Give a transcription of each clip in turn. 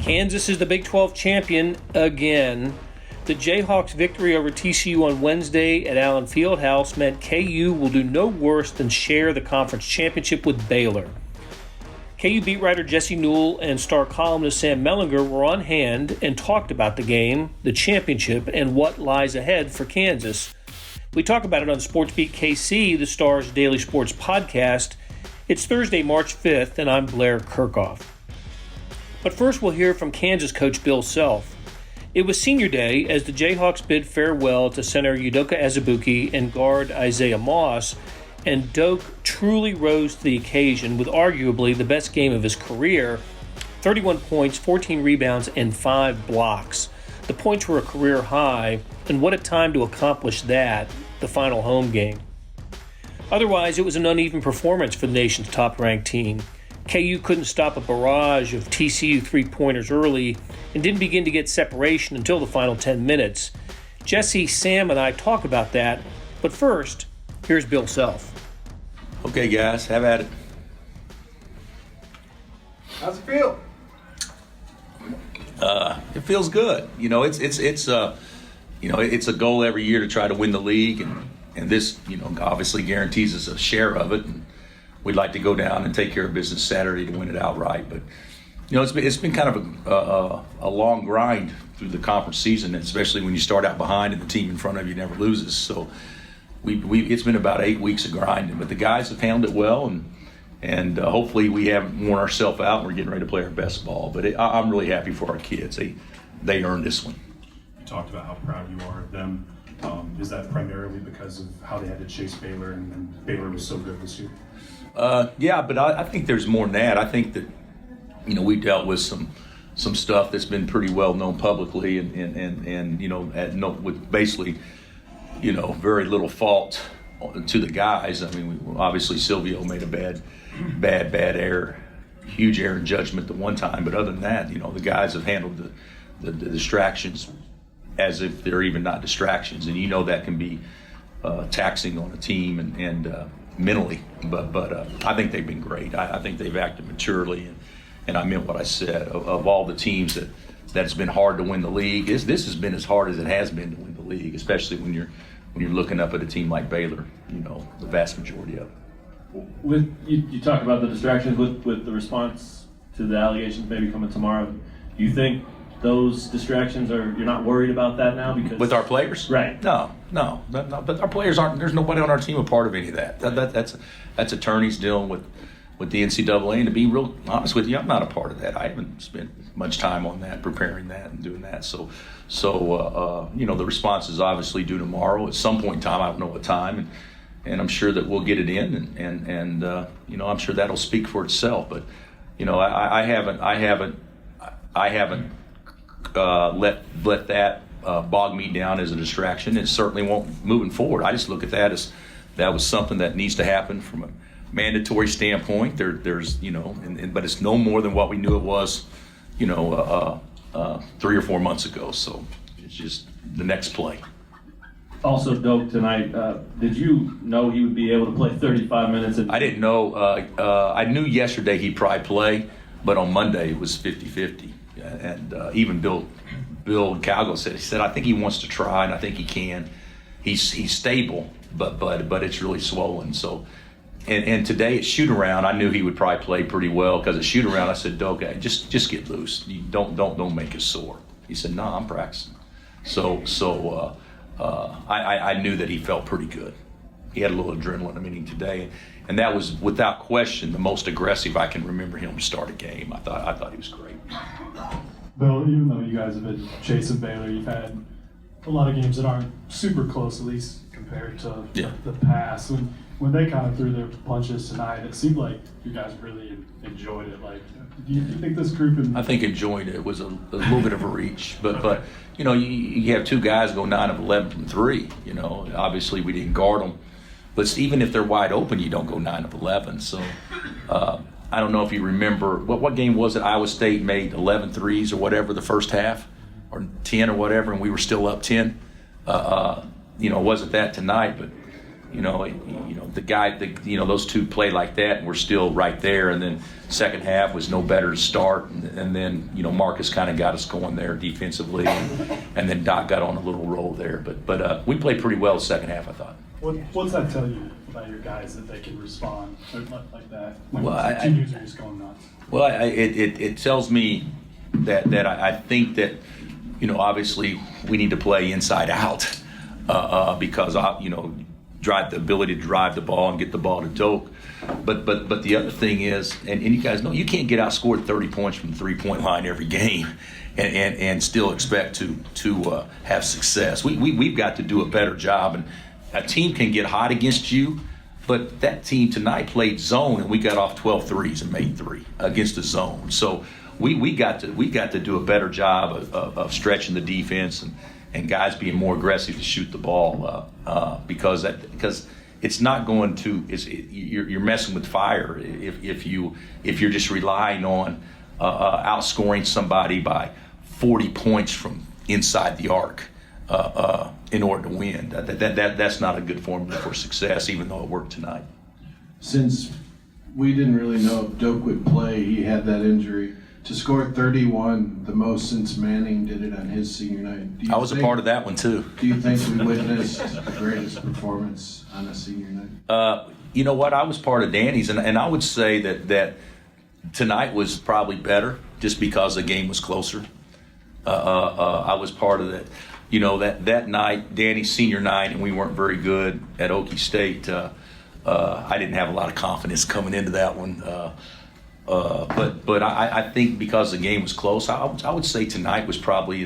Kansas is the Big 12 champion again. The Jayhawks' victory over TCU on Wednesday at Allen Fieldhouse meant KU will do no worse than share the conference championship with Baylor. KU beat writer Jesse Newell and star columnist Sam Mellinger were on hand and talked about the game, the championship, and what lies ahead for Kansas. We talk about it on SportsBeat KC, the Star's daily sports podcast. It's Thursday, March 5th, and I'm Blair Kerkhoff. But first we'll hear from Kansas coach Bill Self. It was senior day as the Jayhawks bid farewell to center Udoka Azubuike and guard Isaiah Moss, and Doak truly rose to the occasion with arguably the best game of his career, 31 points, 14 rebounds, and 5 blocks. The points were a career high, and what a time to accomplish that, the final home game. Otherwise, it was an uneven performance for the nation's top-ranked team. KU couldn't stop a barrage of TCU three-pointers early and didn't begin to get separation until the final 10 minutes. Jesse, Sam, and I talk about that, but first, here's Bill Self. Okay, guys, have at it. How's it feel? It feels good. It's a goal every year to try to win the league, and this, obviously guarantees us a share of it. And we'd like to go down and take care of business Saturday to win it outright. But it's been kind of a long grind through the conference season, especially when you start out behind and the team in front of you never loses. So it's been about 8 weeks of grinding, but the guys have handled it well, and hopefully we haven't worn ourselves out and we're getting ready to play our best ball. But I'm really happy for our kids. They earned this one. You talked about how proud you are of them. Is that primarily because of how they had to chase Baylor and Baylor was so good this year? Yeah, but I think there's more than that. I think that we dealt with some stuff that's been pretty well known publicly, and with basically very little fault to the guys. I mean, obviously Silvio made a bad error, huge error in judgment the one time, but other than that, the guys have handled the distractions as if they're even not distractions, and that can be taxing on a team and mentally. But I think they've been great. I think they've acted maturely, and I meant what I said. Of all the teams that it's been hard to win the league, this has been as hard as it has been to win the league, especially when you're looking up at a team like Baylor. The vast majority of it. With you talk about the distractions with the response to the allegations maybe coming tomorrow. Do you think those distractions you're not worried about that now? Because with our players? Right. No. But our players aren't. There's nobody on our team a part of any of that. That's attorneys dealing with the NCAA. And to be real honest with you, I'm not a part of that. I haven't spent much time on that, preparing that and doing that. So the response is obviously due tomorrow at some point in time. I don't know what time, and I'm sure that we'll get it in, and I'm sure that'll speak for itself. But I haven't let that bog me down as a distraction. It certainly won't moving forward. I just look at that as that was something that needs to happen from a mandatory standpoint. There's but it's no more than what we knew it was 3 or 4 months ago. So it's just the next play. Also, Doak, tonight, did you know he would be able to play 35 minutes? I didn't know. I knew yesterday he'd probably play, but on Monday it was 50-50. And even Bill Calgo said, I think he wants to try, and I think he can. He's stable, but it's really swollen. So, and today at shoot around, I knew he would probably play pretty well, because at shoot around I said, Doak, just get loose. You don't make us sore. He said, no, I'm practicing. So I knew that he felt pretty good. He had a little adrenaline in the meeting today, and that was without question the most aggressive I can remember him to start a game. I thought he was great. Bill, even though you guys have been chasing Baylor, you've had a lot of games that aren't super close, at least compared to the past. When they kind of threw their punches tonight, it seemed like you guys really enjoyed it. Like, do you think this group? I think enjoying it was a little bit of a reach, but you have two guys go 9 of 11 from three. Obviously we didn't guard them, but even if they're wide open, you don't go 9 of 11. So. I don't know if you remember, what game was it? Iowa State made 11 threes or whatever the first half, or 10 or whatever, and we were still up 10. It wasn't that tonight, but the guy, those two played like that, and we're still right there. And then second half was no better to start, and then Marcus kind of got us going there defensively, and then Doc got on a little roll there. But we played pretty well the second half, I thought. What's that tell you about your guys that they can respond like that? Well, teammates are just going nuts. Well, it tells me that I think that obviously we need to play inside out because drive the ability to drive the ball and get the ball to Doak. But the other thing is, and you guys know, you can't get outscored 30 points from the 3-point line every game and still expect to have success. We've got to do a better job, and a team can get hot against you, but that team tonight played zone, and we got off 12 threes and made 3 against the zone. So we got to do a better job of stretching the defense and guys being more aggressive to shoot the ball because it's not going to. You're messing with fire if you're just relying on outscoring somebody by 40 points from inside the arc in order to win. That's not a good formula for success, even though it worked tonight. Since we didn't really know if Doak would play, he had that injury. To score 31, the most since Manning did it on his senior night. I was a part of that one too. Do you think we witnessed the greatest performance on a senior night? You know what? I was part of Danny's, and I would say that tonight was probably better just because the game was closer. I was part of that. That night, Danny's senior night, and we weren't very good at Okie State. I didn't have a lot of confidence coming into that one. But I think because the game was close, I would say tonight was probably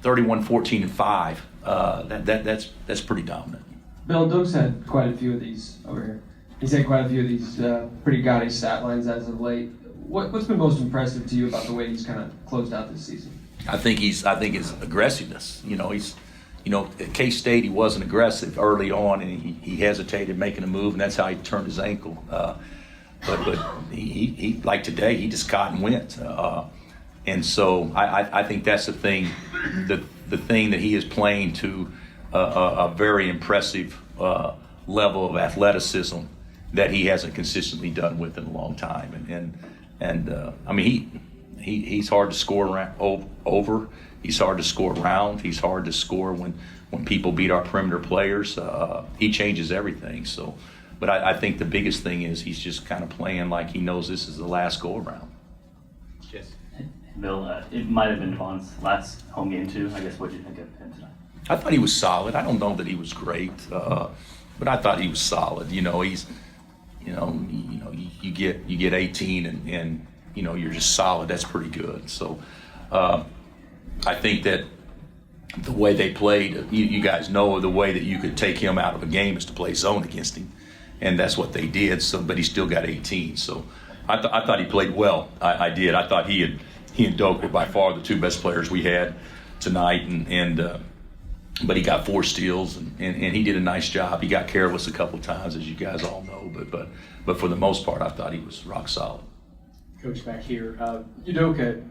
31, 14, and 5. That's pretty dominant. Bill, Doak's had quite a few of these over here. He's had quite a few of these pretty gaudy stat lines as of late. What's been most impressive to you about the way he's kind of closed out this season? I think his aggressiveness. At K-State he wasn't aggressive early on, and he hesitated making a move, and that's how he turned his ankle. But he like today, he just caught and went. And so I think that's the thing that he is playing to a very impressive level of athleticism that he hasn't consistently done with in a long time. And I mean, he's hard to score over. He's hard to score around. He's hard to score when people beat our perimeter players. He changes everything. So. But I think the biggest thing is he's just kind of playing like he knows this is the last go-around. Yes. Bill, it might have been Vaughn's last home game too. I guess what did you think of him tonight? I thought he was solid. I don't know that he was great, but I thought he was solid. He's, you get 18 and you're just solid. That's pretty good. So I think that the way they played, you guys know the way that you could take him out of a game is to play zone against him. And that's what they did. So, but he still got 18. So, I thought he played well. I did. I thought he and Doak were by far the two best players we had tonight. But he got 4 steals and he did a nice job. He got careless a couple of times, as you guys all know. But for the most part, I thought he was rock solid. Coach, back here, Udoka,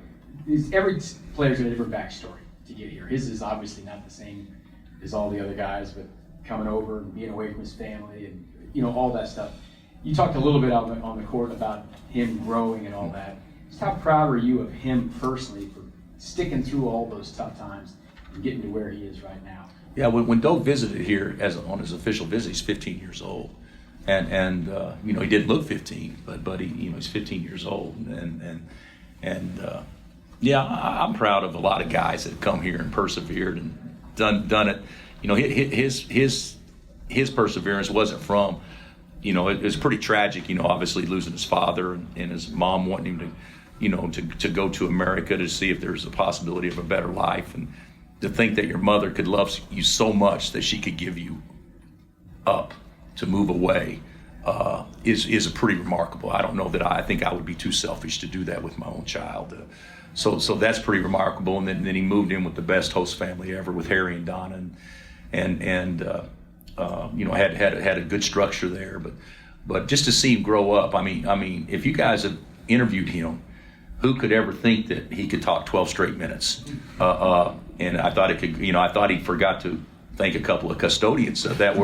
every player's got a different backstory to get here. His is obviously not the same as all the other guys, but coming over and being away from his family and all that stuff. You talked a little bit on the court about him growing and all that. Just how proud are you of him personally for sticking through all those tough times and getting to where he is right now? Yeah, when Doak visited here on his official visit, he's 15 years old, and he didn't look 15, but he's 15 years old, yeah, I'm proud of a lot of guys that have come here and persevered and done it. His perseverance wasn't from, it was pretty tragic, obviously losing his father and his mom wanting him to go to America to see if there's a possibility of a better life, and to think that your mother could love you so much that she could give you up to move away is a pretty remarkable. I don't know that I think I would be too selfish to do that with my own child. So that's pretty remarkable. And then he moved in with the best host family ever with Harry and Donna, and had a good structure there. But just to see him grow up, I mean, if you guys have interviewed him, who could ever think that he could talk 12 straight minutes? And I thought it could. I thought he forgot to thank a couple of custodians that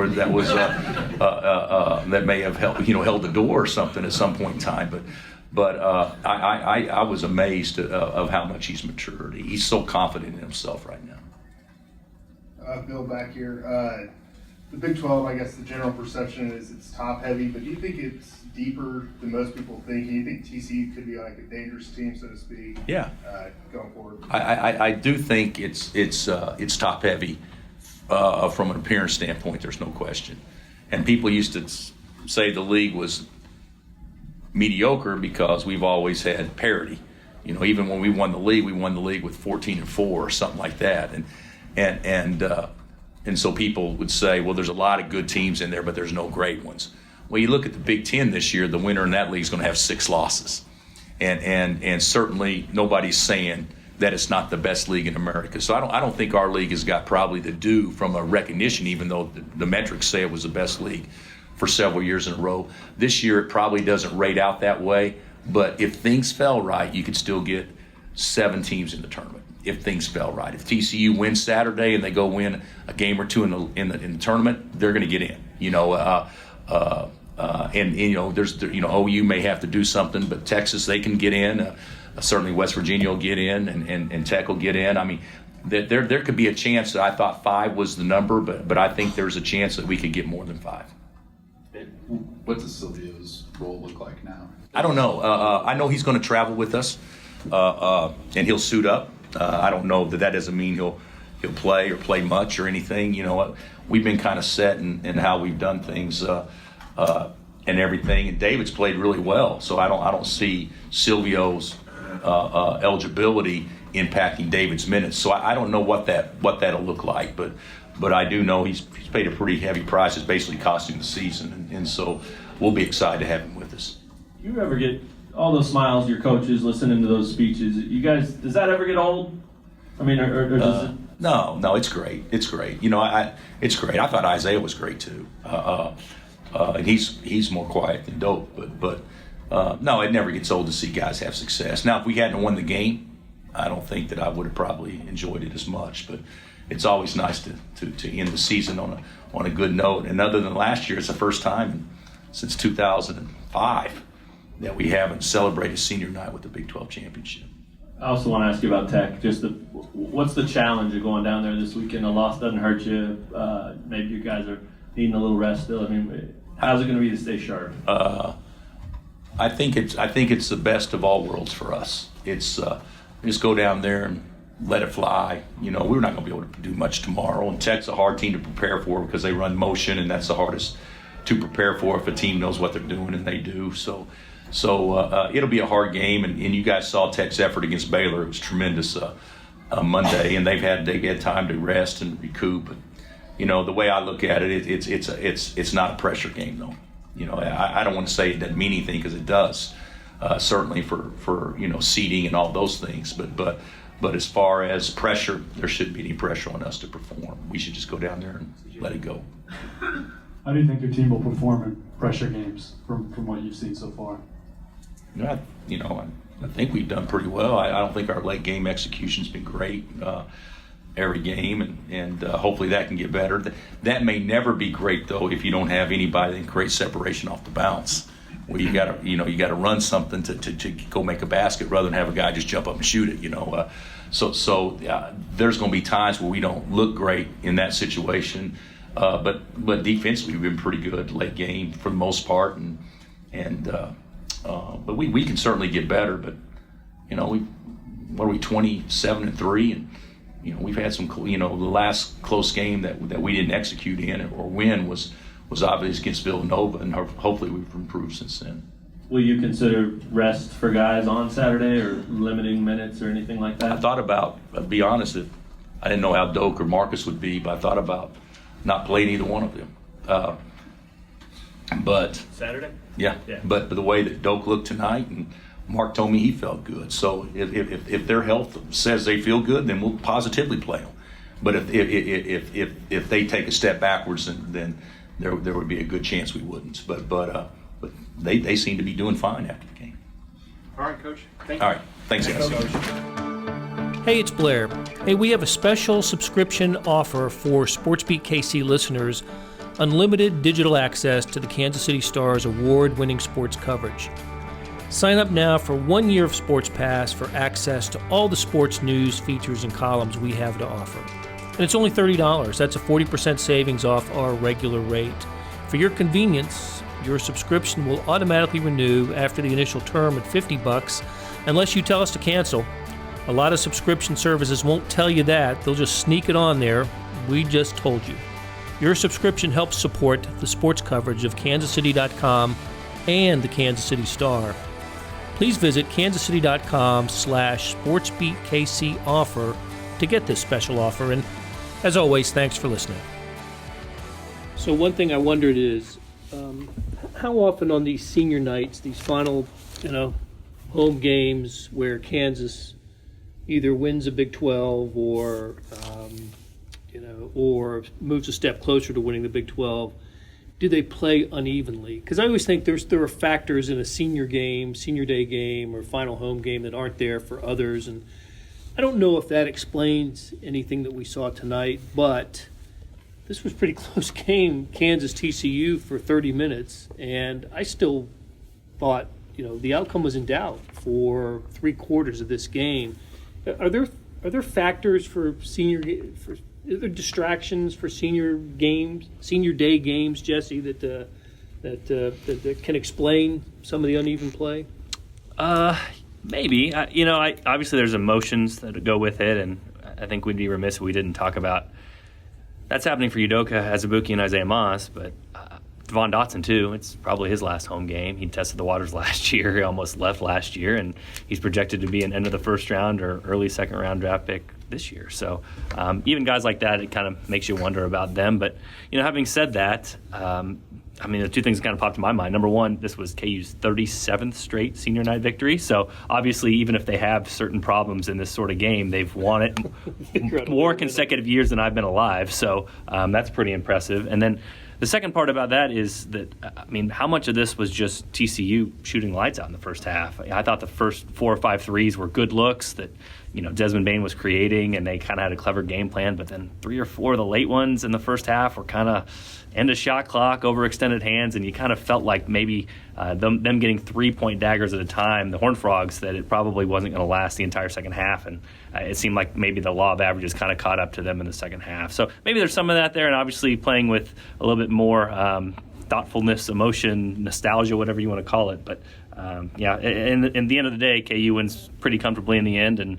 may have held the door or something at some point in time. But I was amazed of how much he's matured. He's so confident in himself right now. Bill, back here. The Big 12, I guess the general perception is it's top heavy, but do you think it's deeper than most people think? Do you think TCU could be like a dangerous team, so to speak? Yeah. Going forward. I do think it's top heavy from an appearance standpoint. There's no question. And people used to say the league was mediocre because we've always had parity. Even when we won the league with 14-4 or something like that. And so people would say, well, there's a lot of good teams in there, but there's no great ones. Well, you look at the Big Ten this year, the winner in that league is going to have 6 losses. And certainly nobody's saying that it's not the best league in America. So I don't think our league has got probably the due from a recognition, even though the metrics say it was the best league for several years in a row. This year it probably doesn't rate out that way, but if things fell right, you could still get 7 teams in the tournament. If things fell right, if TCU wins Saturday and they go win a game or two in the tournament, they're going to get in. There's OU may have to do something, but Texas, they can get in. Certainly West Virginia will get in, and Tech will get in. I mean, there could be a chance that I thought 5 was the number, but I think there's a chance that we could get more than 5. What does Silvio's role look like now? I don't know. I know he's going to travel with us, and he'll suit up. I don't know that doesn't mean he'll play or play much or anything. We've been kind of set in how we've done things and everything. And David's played really well, so I don't see Silvio's eligibility impacting David's minutes. So I don't know what that'll look like, but I do know he's paid a pretty heavy price. It's basically costing the season, and so we'll be excited to have him with us. You ever get all those smiles, your coaches listening to those speeches? You guys, does that ever get old? I mean, or does it? No, it's great. It's great. It's great. I thought Isaiah was great too, and he's more quiet than Dope. But no, it never gets old to see guys have success. Now, if we hadn't won the game, I don't think that I would have probably enjoyed it as much. But it's always nice to end the season on a good note. And other than last year, it's the first time since 2005 that we haven't celebrated senior night with the Big 12 championship. I also want to ask you about Tech. What's the challenge of going down there this weekend? A loss doesn't hurt you. Maybe you guys are needing a little rest still. I mean, how's it going to be to stay sharp? I think it's the best of all worlds for us. It's just go down there and let it fly. We're not going to be able to do much tomorrow. And Tech's a hard team to prepare for because they run motion, and that's the hardest to prepare for if a team knows what they're doing, and they do. So it'll be a hard game, and you guys saw Tech's effort against Baylor. It was tremendous Monday, and they've had time to rest and recoup. The way I look at it, it's not a pressure game though. I don't want to say it doesn't mean anything because it does, certainly for seeding and all those things. But as far as pressure, there shouldn't be any pressure on us to perform. We should just go down there and let it go. How do you think your team will perform in pressure games from what you've seen so far? I think we've done pretty well. I don't think our late game execution's been great every game, and hopefully that can get better. That may never be great though if you don't have anybody that can create separation off the bounce. Where you gotta run something to go make a basket rather than have a guy just jump up and shoot it. So there's going to be times where we don't look great in that situation. But defensively we've been pretty good late game for the most part, but we can certainly get better. But we 27-3, and we've had some the last close game that we didn't execute in or win was obvious against Villanova, and hopefully we've improved since then. Will you consider rest for guys on Saturday or limiting minutes or anything like that? I thought about, I'll be honest, I didn't know how Doak or Marcus would be, but I thought about not playing either one of them. But Saturday? Yeah. But the way that Doak looked tonight, and Mark told me he felt good. So if their health says they feel good, then we'll positively play them. But if they take a step backwards, then there would be a good chance we wouldn't. But they seem to be doing fine after the game. All right, Coach. Thank you. All right. Thanks, guys. Hey, it's Blair. Hey, we have a special subscription offer for SportsBeat KC listeners, unlimited digital access to the Kansas City Star's award-winning sports coverage. Sign up now for 1 year of Sports Pass for access to all the sports news, features, and columns we have to offer. And it's only $30. That's a 40% savings off our regular rate. For your convenience, your subscription will automatically renew after the initial term at $50 unless you tell us to cancel. A lot of subscription services won't tell you that. They'll just sneak it on there. We just told you. Your subscription helps support the sports coverage of kansascity.com and the Kansas City Star. Please visit kansascity.com/SportsBeatKC offer to get this special offer. And as always, thanks for listening. So one thing I wondered is, how often on these senior nights, these final, home games where Kansas either wins a Big 12 or, or moves a step closer to winning the Big 12, do they play unevenly? Because I always think there are factors in a senior game, senior day game, or final home game that aren't there for others. And I don't know if that explains anything that we saw tonight, but this was a pretty close game, Kansas-TCU for 30 minutes, and I still thought, the outcome was in doubt for 3/4 of this game. Are there factors for are there distractions for senior day games, Jesse, that can explain some of the uneven play? Maybe. Obviously there's emotions that go with it, and I think we'd be remiss if we didn't talk about that's happening for Udoka Azubuike and Isaiah Moss, but Devon Dotson, too. It's probably his last home game. He tested the waters last year. He almost left last year, and he's projected to be an end of the first round or early second round draft pick this year. So even guys like that, it kind of makes you wonder about them. But, having said that, the two things that kind of popped in my mind. Number one, this was KU's 37th straight senior night victory. So obviously, even if they have certain problems in this sort of game, they've won it more consecutive years than I've been alive. So that's pretty impressive. And then the second part about that is that, how much of this was just TCU shooting lights out in the first half? I thought the first 4 or 5 threes were good looks that, Desmond Bane was creating, and they kind of had a clever game plan. But then 3 or 4 of the late ones in the first half were kind of end of shot clock, overextended hands, and you kind of felt like maybe them getting 3-point daggers at a time, the Horned Frogs, that it probably wasn't going to last the entire second half. And it seemed like maybe the law of averages kind of caught up to them in the second half. So maybe there's some of that there, and obviously playing with a little bit more thoughtfulness, emotion, nostalgia, whatever you want to call it. But in the end of the day, KU wins pretty comfortably in the end and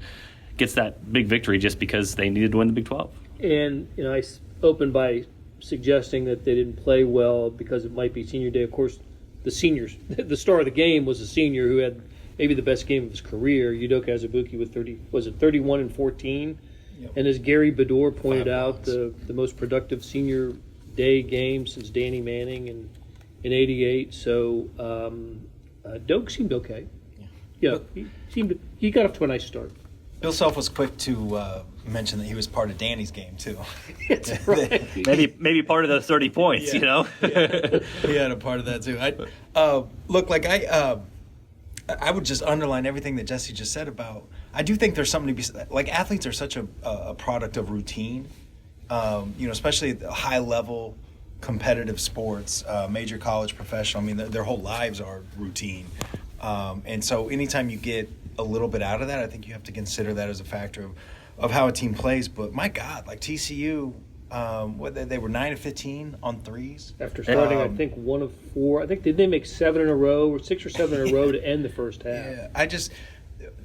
gets that big victory just because they needed to win the Big 12. And, I opened by suggesting that they didn't play well because it might be senior day. Of course, the seniors, the star of the game was a senior who had maybe the best game of his career, Udoka Azubuike, with 31 and 14? Yep. And as Gary Bedore pointed out, the most productive senior day game since Danny Manning in '88. So Doak seemed okay. Yeah, he got off to a nice start. Bill Self was quick to mention that he was part of Danny's game too. That's right. maybe part of those 30 points. Yeah. He had a part of that too. I would just underline everything that Jesse just said about. I do think there's something to be like. Athletes are such a product of routine. Especially at the high level competitive sports, major college, professional. Their whole lives are routine, and so anytime you get a little bit out of that, I think you have to consider that as a factor of how a team plays. But my God, like TCU, they were 9 of 15 on threes after starting. I think 1 of 4. I think did they make 7 in a row or 6 or 7 in a row to end the first half? Yeah,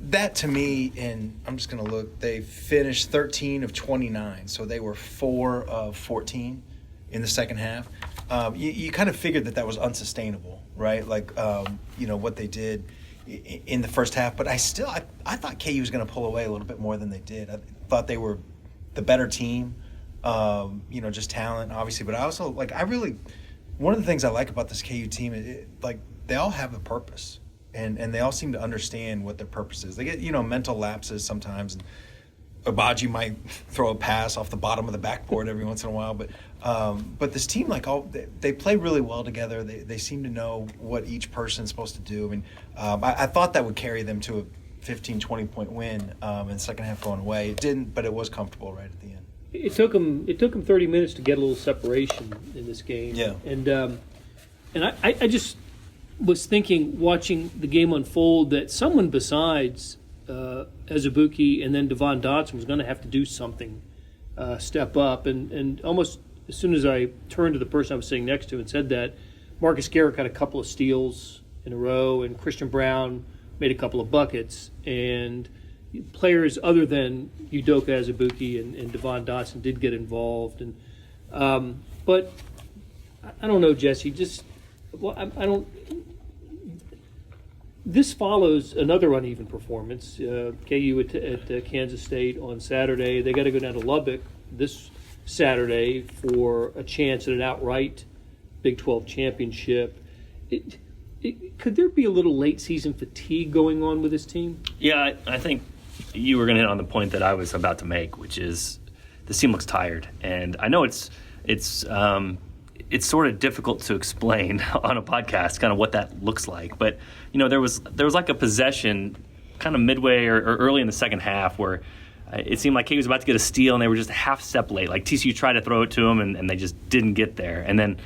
that to me, and I'm just going to look. They finished 13 of 29, so they were 4 of 14 in the second half. You kind of figured that was unsustainable, right? Like what they did in the first half, but I thought KU was going to pull away a little bit more than they did. I thought they were the better team, just talent, obviously. But I also one of the things I like about this KU team is they all have a purpose, and they all seem to understand what their purpose is. They get mental lapses sometimes, and Abaji might throw a pass off the bottom of the backboard every once in a while, but this team, they play really well together. They seem to know what each person's supposed to do. I thought that would carry them to 15, 20-point win in the second half going away. It didn't, but it was comfortable right at the end. It took them 30 minutes to get a little separation in this game. Yeah. And I just was thinking, watching the game unfold, that someone besides Azubuike and then Devon Dotson was going to have to do something, step up. And almost as soon as I turned to the person I was sitting next to and said that, Marcus Garrett got a couple of steals in a row, and Christian Brown made a couple of buckets. And players other than Udoka Azubuike and Devon Dotson did get involved. And but I don't know, Jesse. I don't. This follows another uneven performance. KU at Kansas State on Saturday. They got to go down to Lubbock this Saturday for a chance at an outright Big 12 championship. Could there be a little late season fatigue going on with this team? Yeah, I think you were going to hit on the point that I was about to make, which is this team looks tired, and I know it's sort of difficult to explain on a podcast kind of what that looks like. But there was like a possession kind of midway or early in the second half where it seemed like KU was about to get a steal and they were just a half step late. Like TCU tried to throw it to them and they just didn't get there. And then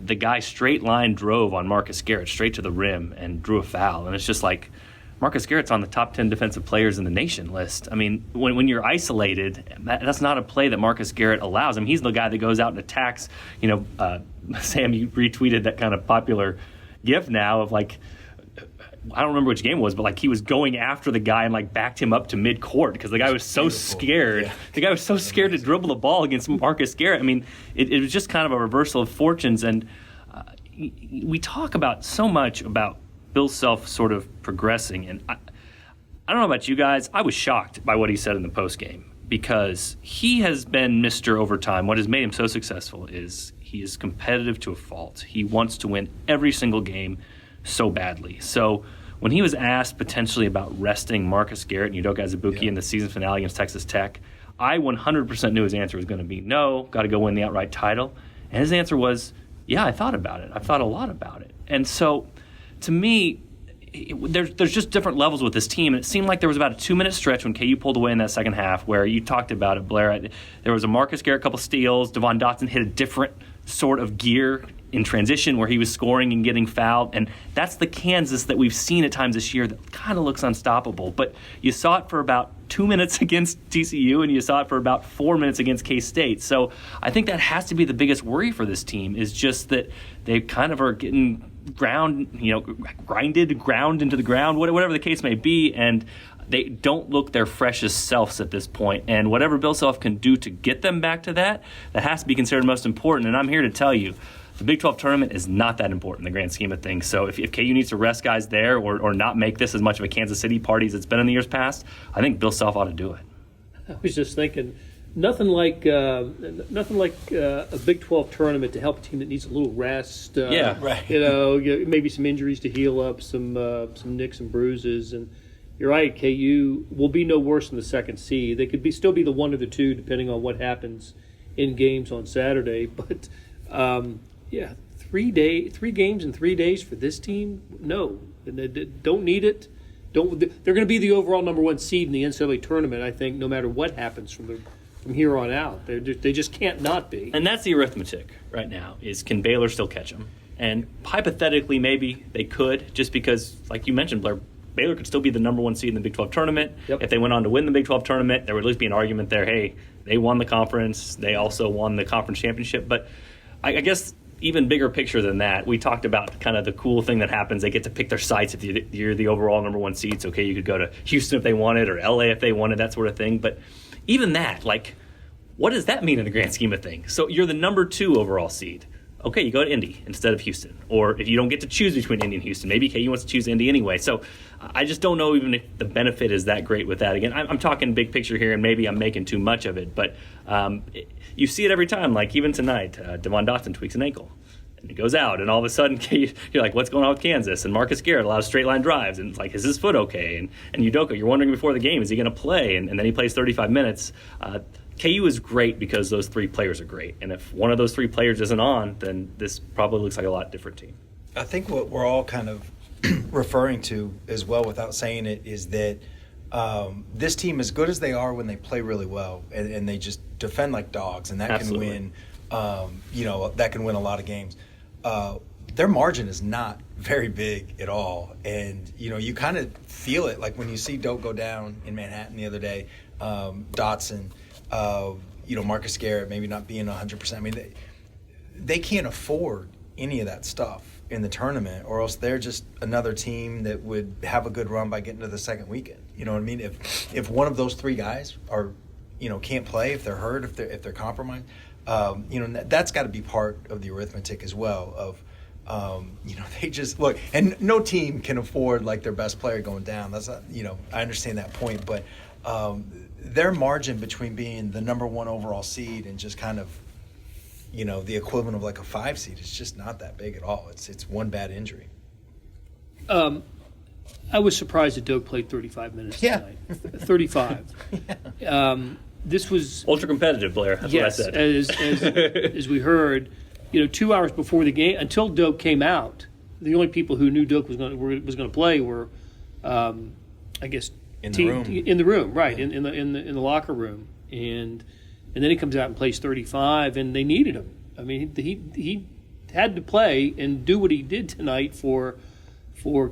the guy straight line drove on Marcus Garrett straight to the rim and drew a foul. And it's just like, Marcus Garrett's on the top 10 defensive players in the nation list. I mean, when you're isolated, that's not a play that Marcus Garrett allows. I mean, he's the guy that goes out and attacks. Sam, you retweeted that kind of popular GIF now of like, I don't remember which game it was, but like he was going after the guy and like backed him up to mid-court because the guy was so scared. Yeah. The guy was so scared to dribble the ball against Marcus Garrett. I mean, it was just kind of a reversal of fortunes. And we talk about so much about Bill Self sort of progressing. And I don't know about you guys. I was shocked by what he said in the postgame because he has been Mr. Overtime. What has made him so successful is he is competitive to a fault. He wants to win every single game so badly. So when he was asked potentially about resting Marcus Garrett and Udoka Azubuike in the season finale against Texas Tech, I 100% knew his answer was going to be no, got to go win the outright title. And his answer was, yeah, I thought about it. I've thought a lot about it. And so to me, there's just different levels with this team. And it seemed like there was about a 2-minute stretch when KU pulled away in that second half where you talked about it, Blair. There was a Marcus Garrett couple steals. Devon Dotson hit a different sort of gear in transition where he was scoring and getting fouled. And that's the Kansas that we've seen at times this year that kind of looks unstoppable. But you saw it for about 2 minutes against TCU and you saw it for about 4 minutes against K-State. So I think that has to be the biggest worry for this team is just that they kind of are getting ground into the ground, whatever the case may be, and they don't look their freshest selves at this point. And whatever Bill Self can do to get them back to that has to be considered most important. And I'm here to tell you, the Big 12 tournament is not that important in the grand scheme of things. So if KU needs to rest guys there or not make this as much of a Kansas City party as it's been in the years past, I think Bill Self ought to do it. I was just thinking, nothing like a Big 12 tournament to help a team that needs a little rest. Yeah, right. Maybe some injuries to heal up, some nicks and bruises. And you're right, KU will be no worse than the second seed. They could still be the one or the two, depending on what happens in games on Saturday. But 3 games in 3 days for this team? No, they don't need it. They're going to be the overall number one seed in the NCAA tournament, I think, no matter what happens from here on out. They just can't not be. And that's the arithmetic right now, is can Baylor still catch them? And hypothetically, maybe they could, just because, like you mentioned, Blair, Baylor could still be the number one seed in the Big 12 tournament. Yep. If they went on to win the Big 12 tournament, there would at least be an argument there, hey, they won the conference, they also won the conference championship. But I guess even bigger picture than that, we talked about kind of the cool thing that happens. They get to pick their sites if you're the overall number one seed. So, okay, you could go to Houston if they wanted or LA if they wanted, that sort of thing. But even that, like, what does that mean in the grand scheme of things? So you're the number 2 overall seed. Okay, you go to Indy instead of Houston. Or if you don't get to choose between Indy and Houston, maybe KU wants to choose Indy anyway. So I just don't know even if the benefit is that great with that. Again, I'm talking big picture here, and maybe I'm making too much of it. But you see it every time. Like even tonight, Devon Dotson tweaks an ankle. And it goes out, and all of a sudden you're like, what's going on with Kansas? And Marcus Garrett allows straight line drives, and it's like, is his foot okay? And Udoka, you're wondering before the game, is he going to play? And then he plays 35 minutes. KU is great because those 3 players are great. And if one of those 3 players isn't on, then this probably looks like a lot different team. I think what we're all kind of referring to as well without saying it is that this team, as good as they are when they play really well and they just defend like dogs, and that Absolutely. can win, that can win a lot of games. Their margin is not very big at all, and you kind of feel it like when you see Doak go down in Manhattan the other day, Dotson, Marcus Garrett maybe not being 100%. I mean, they can't afford any of that stuff in the tournament, or else they're just another team that would have a good run by getting to the second weekend. You know what I mean? If one of those three guys are, can't play, if they're hurt, if they're compromised, that's got to be part of the arithmetic as well. Of they just look, and no team can afford like their best player going down. That's not, I understand that point, but their margin between being the number one overall seed and just kind of the equivalent of like a 5 seed is just not that big at all. It's one bad injury. I was surprised that Doak played 35 minutes tonight. 35. Yeah. This was ultra competitive, Blair. That's yes, what I said. as we heard, 2 hours before the game, until Doak came out, the only people who knew Doak was going to play were, I guess, in the room. In the room, right? Yeah. In the locker room, and then he comes out and plays 35, and they needed him. I mean, he had to play and do what he did tonight for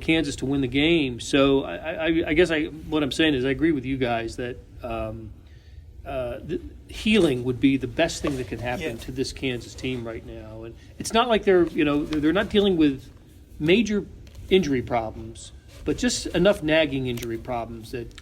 Kansas to win the game. So I guess what I'm saying is I agree with you guys that the healing would be the best thing that could happen to this Kansas team right now. And it's not like they're not dealing with major injury problems, but just enough nagging injury problems that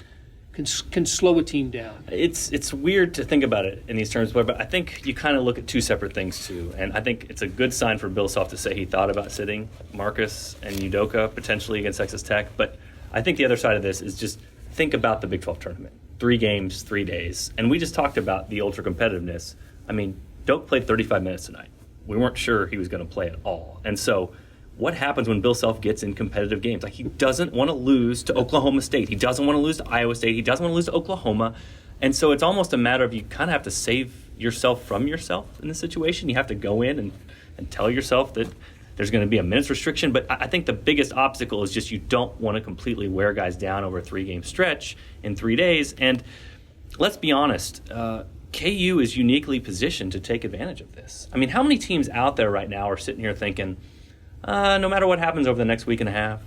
can slow a team down. It's weird to think about it in these terms, but I think you kind of look at two separate things too. And I think it's a good sign for Bill Self to say he thought about sitting Marcus and Udoka potentially against Texas Tech. But I think the other side of this is just think about the Big 12 tournament. 3 games, 3 days. And we just talked about the ultra competitiveness. I mean, Doak played 35 minutes tonight. We weren't sure he was going to play at all. And so what happens when Bill Self gets in competitive games? Like, he doesn't want to lose to Oklahoma State. He doesn't want to lose to Iowa State. He doesn't want to lose to Oklahoma. And so it's almost a matter of you kind of have to save yourself from yourself in this situation. You have to go in and tell yourself that there's going to be a minutes restriction. But I think the biggest obstacle is just you don't want to completely wear guys down over a 3-game stretch in 3 days. And let's be honest, KU is uniquely positioned to take advantage of this. I mean, how many teams out there right now are sitting here thinking, no matter what happens over the next week and a half,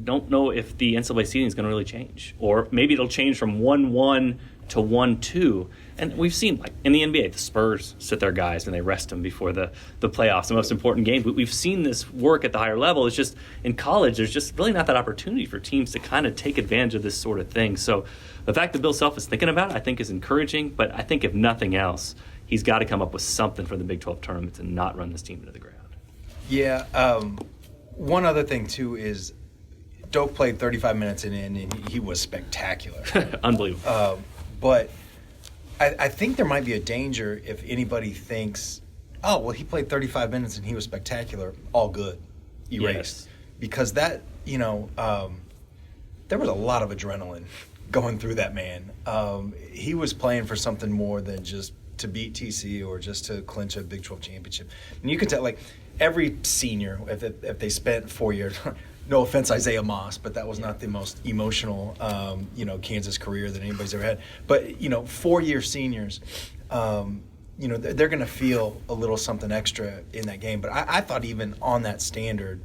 don't know if the NCAA seeding is going to really change. Or maybe it'll change from 1-1 to 1-2. And we've seen, like, in the NBA, the Spurs sit their guys and they rest them before the playoffs, the most important games. We've seen this work at the higher level. It's just, in college, there's just really not that opportunity for teams to kind of take advantage of this sort of thing. So the fact that Bill Self is thinking about it, I think, is encouraging. But I think if nothing else, he's got to come up with something for the Big 12 tournament to not run this team into the ground. Yeah. One other thing, too, is Doak played 35 minutes and he was spectacular. Unbelievable. But I think there might be a danger if anybody thinks, oh, well, he played 35 minutes and he was spectacular, all good, erased. Yes. Because that, there was a lot of adrenaline going through that man. He was playing for something more than just to beat TC or just to clinch a Big 12 championship. And you can tell, like, every senior, if they spent 4 years, no offense, Isaiah Moss, but that was not the most emotional, Kansas career that anybody's ever had. But, 4-year seniors, they're going to feel a little something extra in that game. But I thought even on that standard,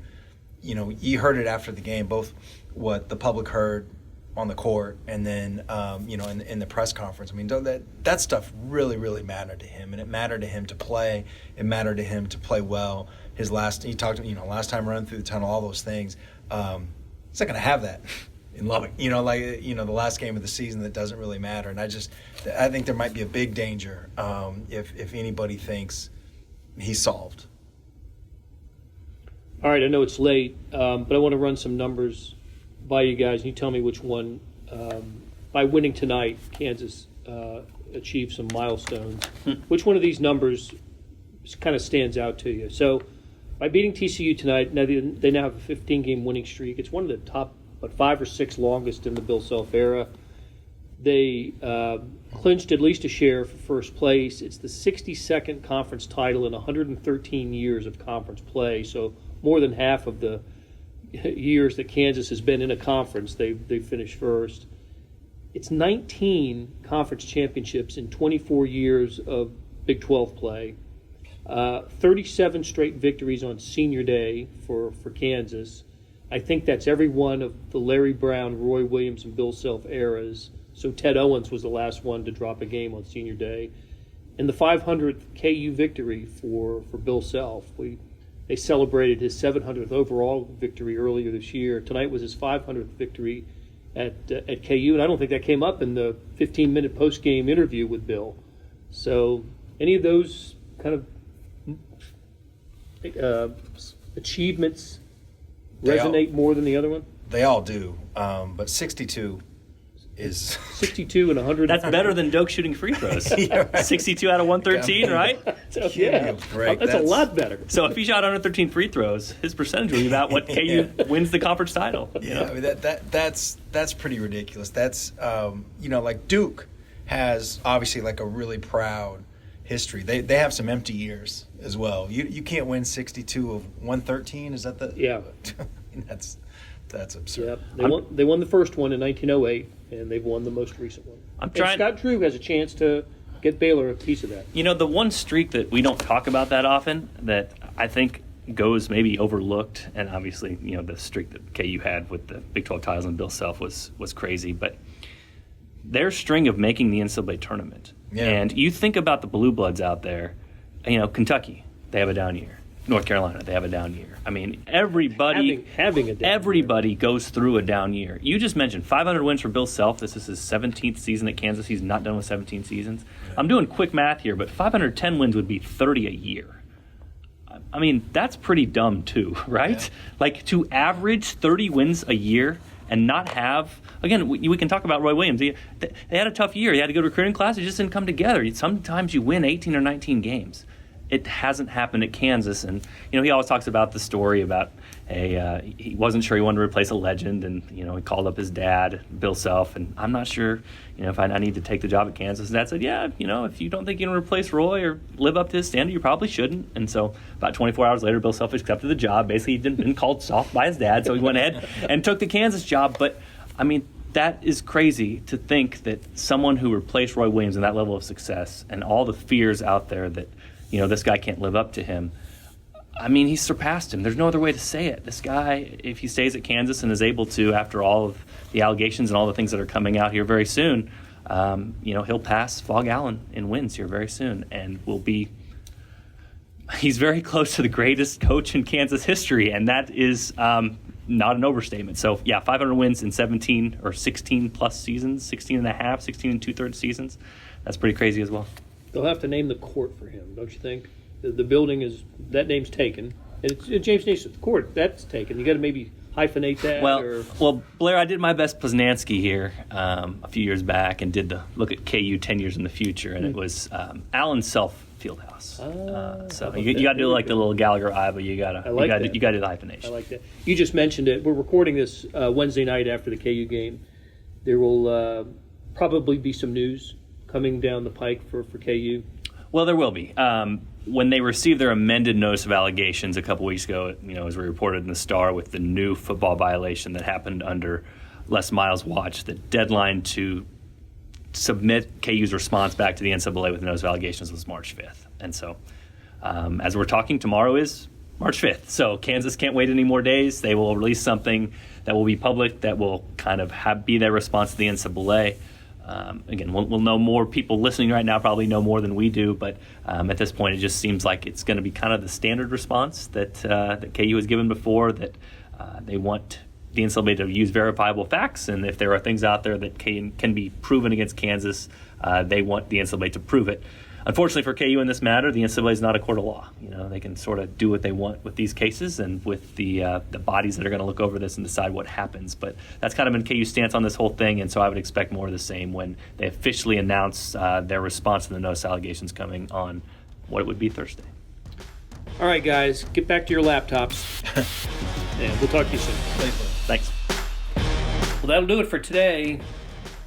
you heard it after the game, both what the public heard on the court and then, in the press conference. I mean, that stuff really, really mattered to him. And it mattered to him to play. It mattered to him to play well. He talked, last time running through the tunnel, all those things. He's not going to have that in Lubbock. The last game of the season that doesn't really matter. And I think there might be a big danger if anybody thinks he's solved. All right, I know it's late, but I want to run some numbers by you guys. You tell me which one, by winning tonight, Kansas achieved some milestones. Which one of these numbers kind of stands out to you? So, by beating TCU tonight, now they now have a 15-game winning streak. It's one of the top, 5 or 6 longest in the Bill Self era. They clinched at least a share for first place. It's the 62nd conference title in 113 years of conference play, so more than half of the years that Kansas has been in a conference, they finished first. It's 19 conference championships in 24 years of Big 12 play. 37 straight victories on senior day for Kansas. I think that's every one of the Larry Brown, Roy Williams, and Bill Self eras. So Ted Owens was the last one to drop a game on senior day. And the 500th KU victory for Bill Self. They celebrated his 700th overall victory earlier this year. Tonight was his 500th victory at KU, and I don't think that came up in the 15-minute post-game interview with Bill. So any of those kind of achievements resonate more than the other one? They all do, but 62 is 62 and 100. That's better than Doak shooting free throws. Yeah, right. 62 out of 113, right? So, yeah, that's a lot better. So if he shot 113 free throws, his percentage would be about what KU wins the conference title. Yeah, I mean, that's pretty ridiculous. That's like Duke has obviously like a really proud history. They have some empty years as well. You can't win 62 of 113. Is that the? Yeah. That's absurd. Yeah, they won the first one in 1908, and they've won the most recent one. Scott Drew has a chance to get Baylor a piece of that. The one streak that we don't talk about that often that I think goes maybe overlooked, and obviously the streak that KU had with the Big 12 titles and Bill Self was crazy, but their string of making the NCAA tournament. Yeah. And you think about the blue bloods out there, Kentucky, they have a down year. North Carolina, they have a down year. I mean, everybody having a down everybody year. Goes through a down year. You just mentioned 500 wins for Bill Self. This is his 17th season at Kansas. He's not done with 17 seasons. Yeah. I'm doing quick math here, but 510 wins would be 30 a year. I mean, that's pretty dumb too, right? Yeah. Like to average 30 wins a year and not have, again, we can talk about Roy Williams. They had a tough year. He had to go to recruiting class. It just didn't come together. Sometimes you win 18 or 19 games. It hasn't happened at Kansas, and he always talks about the story about he wasn't sure he wanted to replace a legend, and he called up his dad, Bill Self, and I'm not sure if I need to take the job at Kansas. And Dad said, yeah, if you don't think you're going to replace Roy or live up to his standard, you probably shouldn't. And so about 24 hours later, Bill Self accepted the job. Basically, he'd been called soft by his dad, so he went ahead and took the Kansas job. But I mean, that is crazy to think that someone who replaced Roy Williams in that level of success and all the fears out there that this guy can't live up to him. I mean, he's surpassed him. There's no other way to say it. This guy, if he stays at Kansas and is able to, after all of the allegations and all the things that are coming out here very soon, he'll pass Fog Allen in wins here very soon and he's very close to the greatest coach in Kansas history, and that is not an overstatement. So, yeah, 500 wins in 17 or 16-plus seasons, 16 and a half, 16 and two-thirds seasons. That's pretty crazy as well. They'll have to name the court for him, don't you think? The building that name's taken. And it's James Naismith Court, that's taken. You got to maybe hyphenate that. Well, Blair, I did my best Poznansky here a few years back and did the look at KU 10 years in the future, and it was Allen Fieldhouse. So you got to do like the little Gallagher eye, but you got to do the hyphenation. I like that. You just mentioned it. We're recording this Wednesday night after the KU game. There will probably be some news coming down the pike for KU? Well, there will be. When they received their amended notice of allegations a couple weeks ago, as we reported in the Star with the new football violation that happened under Les Miles' watch, the deadline to submit KU's response back to the NCAA with the notice of allegations was March 5th. And so as we're talking, tomorrow is March 5th. So Kansas can't wait any more days. They will release something that will be public that will kind of be their response to the NCAA. Again, we'll know more. People listening right now probably know more than we do, but at this point it just seems like it's going to be kind of the standard response that KU has given before, that they want the NCAA to use verifiable facts, and if there are things out there that can be proven against Kansas, they want the NCAA to prove it. Unfortunately for KU in this matter, the NCAA is not a court of law. They can sort of do what they want with these cases and with the bodies that are going to look over this and decide what happens. But that's kind of been KU's stance on this whole thing, and so I would expect more of the same when they officially announce their response to the notice allegations coming on what it would be Thursday. All right, guys, get back to your laptops, and we'll talk to you soon. Thanks. Well, that'll do it for today.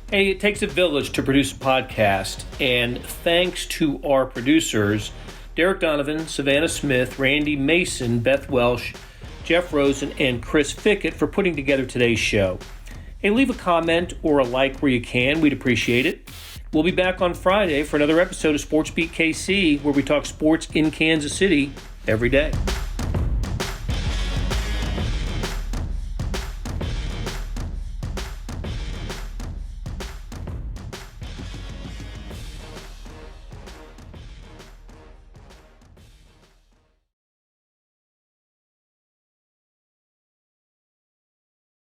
Hey, it takes a village to produce a podcast, and thanks to our producers, Derek Donovan, Savannah Smith, Randy Mason, Beth Welsh, Jeff Rosen, and Chris Fickett for putting together today's show. Hey, leave a comment or a like where you can. We'd appreciate it. We'll be back on Friday for another episode of SportsBeat KC, where we talk sports in Kansas City every day.